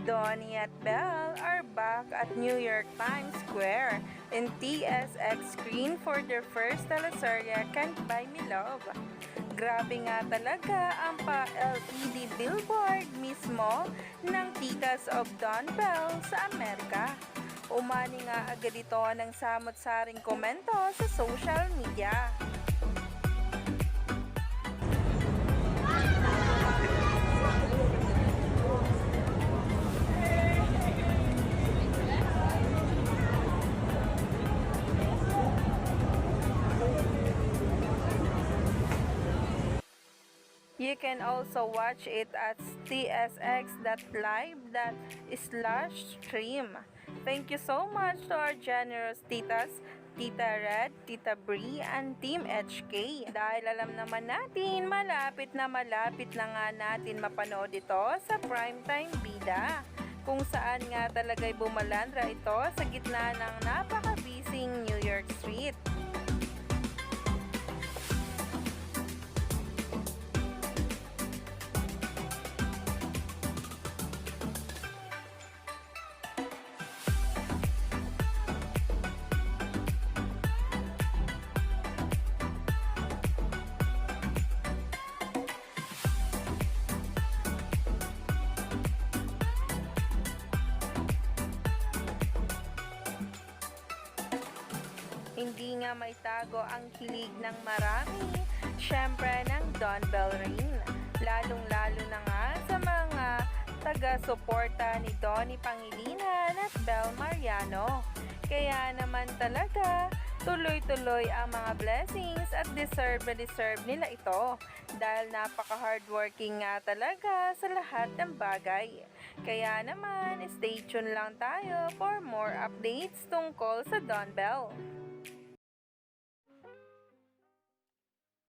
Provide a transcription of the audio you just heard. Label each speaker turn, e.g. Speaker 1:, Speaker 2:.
Speaker 1: Donnie at Belle are back at New York Times Square in TSX screen for their first teleserye Can't Buy Me Love. Grabe nga talaga ang pa-LED billboard mismo ng Titas of Don Bell sa Amerika. Umani nga agad ito ng samot-saring komento sa social media. You can also watch it at tsx.live./stream. Thank you so much to our generous titas, Tita Red, Tita Bree, and Team HK. Dahil alam naman natin, malapit na nga natin mapanood ito sa primetime bida. Kung saan nga talaga'y bumalandra ito sa gitna ng napaka-busy New York Street. Hindi nga maitago ang kilig ng marami, syempre ng Don Bell rin. Lalong-lalo na nga sa mga taga-suporta ni Donnie Pangilinan at Belle Mariano. Kaya naman talaga, tuloy-tuloy ang mga blessings at deserve nila ito dahil napaka-hardworking nga talaga sa lahat ng bagay. Kaya naman, stay tuned lang tayo for more updates tungkol sa Don Bell.